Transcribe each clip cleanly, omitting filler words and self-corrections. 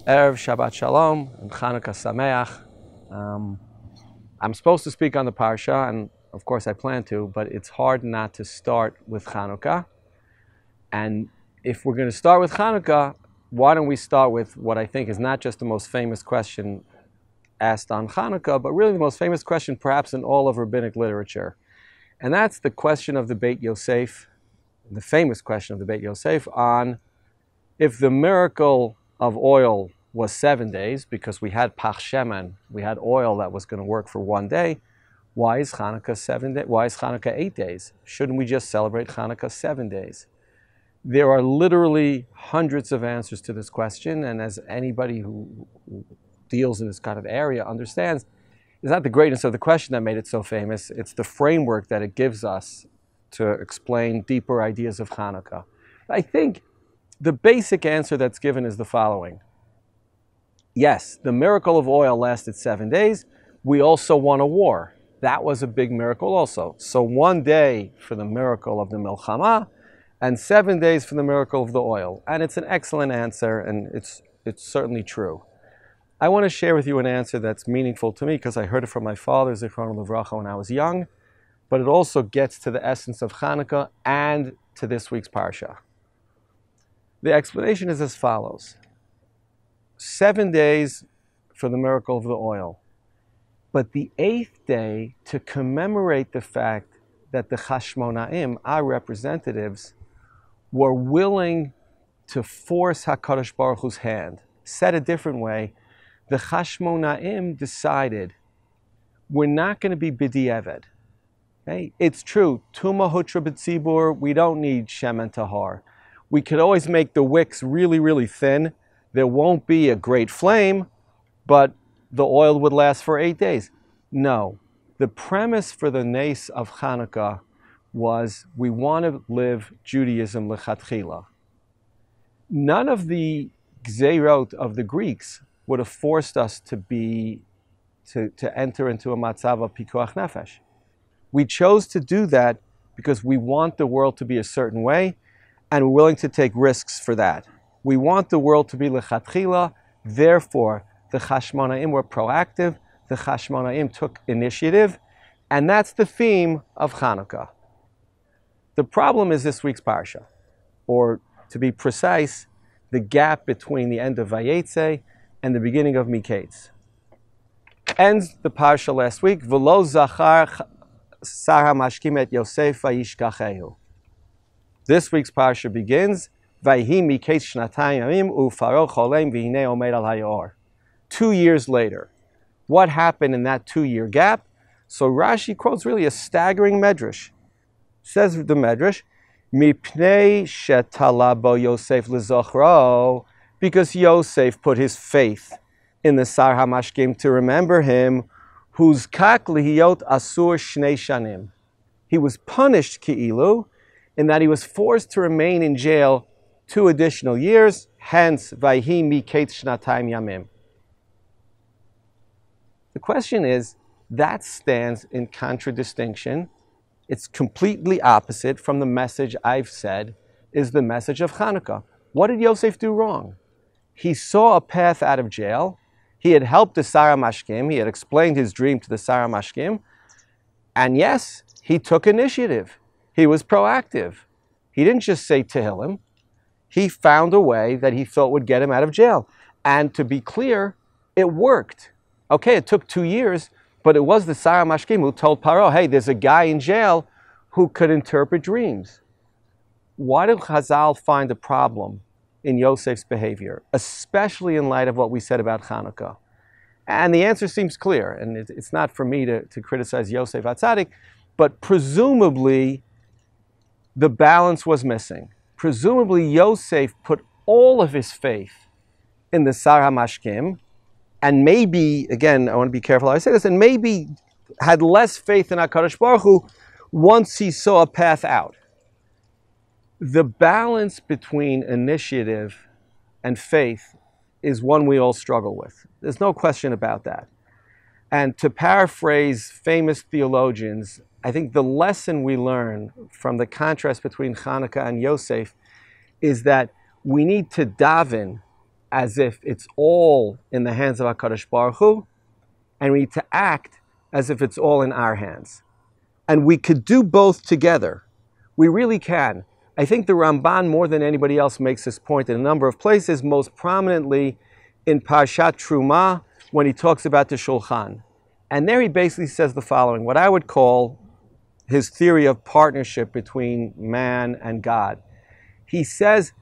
Erev Shabbat Shalom and Chanuka Sameach. I'm supposed to speak on the Parsha, and of course I plan to, but it's hard not to start with Chanuka. And if we're going to start with Chanuka, why don't we start with what I think is not just the most famous question asked on Chanuka, but really the most famous question perhaps in all of rabbinic literature. And that's the question of the Beit Yosef, the famous question of the Beit Yosef on if the miracle of oil was 7 days, because we had pach shemen, we had oil that was going to work for 1 day, why is Hanukkah 7 days? Why is Hanukkah 8 days? Shouldn't we just celebrate Hanukkah 7 days? There are literally hundreds of answers to this question, and as anybody who deals in this kind of area understands, it's not the greatness of the question that made it so famous, it's the framework that it gives us to explain deeper ideas of Hanukkah. I think the basic answer that's given is the following. Yes, the miracle of oil lasted 7 days. We also won a war. That was a big miracle also. So 1 day for the miracle of the milchama, and 7 days for the miracle of the oil. And it's an excellent answer, and it's certainly true. I want to share with you an answer that's meaningful to me because I heard it from my father, Zichrono Livracha, when I was young, but it also gets to the essence of Hanukkah and to this week's Parsha. The explanation is as follows. 7 days for the miracle of the oil, but the 8th day to commemorate the fact that the Chashmonaim, our representatives, were willing to force HaKadosh Baruch Hu's hand. Said a different way, the Chashmonaim decided we're not going to be b'di'evad. Okay? It's true, Tuma Hutra B'tzibur, we don't need Shemen Tahar. We could always make the wicks really, really thin. There won't be a great flame, but the oil would last for 8 days. No. The premise for the Nes of Hanukkah was we want to live Judaism lechatchila. None of the gzeirot of the Greeks would have forced us to enter into a matzav of pikuach nefesh. We chose to do that because we want the world to be a certain way, and we're willing to take risks for that. We want the world to be lechatchila, therefore the Chashmonaim were proactive, the Chashmonaim took initiative, and that's the theme of Hanukkah. The problem is this week's Parsha, or to be precise, the gap between the end of Vayetze and the beginning of Miketz. Ends the Parsha last week, V'lo zachar sar hamashkim et Yosef vayishkachehu. This week's Parsha begins, Vayhi Miketz shnatayim yamim u'faro cholem v'hinei omed al hayor. 2 years later. What happened in that 2-year gap? So Rashi quotes really a staggering medrash. Says the medrash, Mipnei shetala bo Yosef lezochro, because Yosef put his faith in the Sar HaMashkim to remember him, whose kak lihiyot asur shnei shanim. He was punished ki'ilu, in that he was forced to remain in jail 2 additional years, hence Vayhi Miketz shnatayim yamim. The question is, that stands in contradistinction. It's completely opposite from the message I've said is the message of Hanukkah. What did Yosef do wrong? He saw a path out of jail. He had helped the Sar HaMashkim. He had explained his dream to the Sar HaMashkim. And yes, he took initiative. He was proactive. He didn't just say Tehillim. He found a way that he thought would get him out of jail. And to be clear, it worked. Okay, it took 2 years, but it was the Sar HaMashkim who told Paro, hey, there's a guy in jail who could interpret dreams. Why did Chazal find a problem in Yosef's behavior, especially in light of what we said about Hanukkah? And the answer seems clear, and it's not for me to criticize Yosef HaTzadik, but presumably the balance was missing. Presumably Yosef put all of his faith in the Sar HaMashkim, and maybe, again, I want to be careful how I say this, and maybe had less faith in HaKadosh Baruch Hu once he saw a path out. The balance between initiative and faith is one we all struggle with. There's no question about that. And to paraphrase famous theologians, I think the lesson we learn from the contrast between Chanuka and Yosef is that we need to daven as if it's all in the hands of HaKadosh Baruch Hu, and we need to act as if it's all in our hands. And we could do both together. We really can. I think the Ramban, more than anybody else, makes this point in a number of places, most prominently in Parshat Truma, when he talks about the Shulchan. And there he basically says the following, what I would call his theory of partnership between man and God. He says,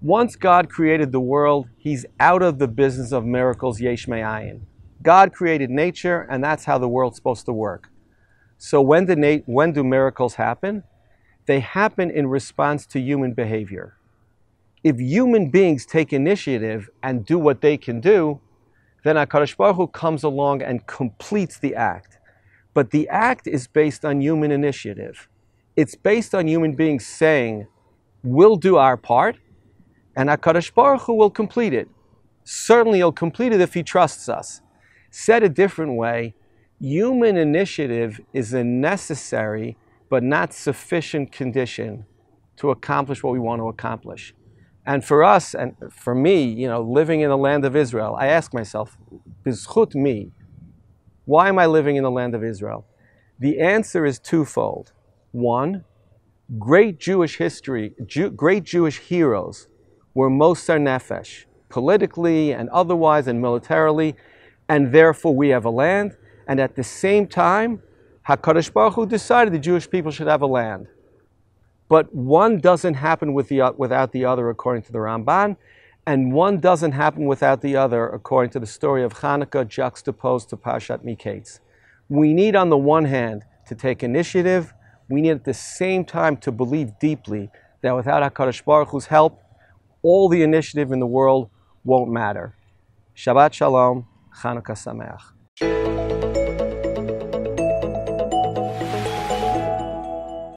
once God created the world, he's out of the business of miracles, yesh me'ayin. God created nature, and that's how the world's supposed to work. So when do miracles happen? They happen in response to human behavior. If human beings take initiative and do what they can do, then HaKadosh Baruch Hu comes along and completes the act. But the act is based on human initiative. It's based on human beings saying, we'll do our part, and HaKadosh Baruch Hu will complete it. Certainly he'll complete it if he trusts us. Said a different way, human initiative is a necessary but not sufficient condition to accomplish what we want to accomplish. And for us, and for me, living in the land of Israel, I ask myself, bizchut mi, why am I living in the land of Israel? The answer is twofold. One, great Jewish history, great Jewish heroes were Moser Nefesh, politically and otherwise and militarily, and therefore we have a land. And at the same time, HaKadosh Baruch Hu decided the Jewish people should have a land. But one doesn't happen without the other, according to the Ramban, and one doesn't happen without the other, according to the story of Chanuka juxtaposed to Parshat Miketz. We need, on the one hand, to take initiative. We need, at the same time, to believe deeply that without HaKadosh Baruch Hu's help, all the initiative in the world won't matter. Shabbat Shalom, Chanuka Sameach.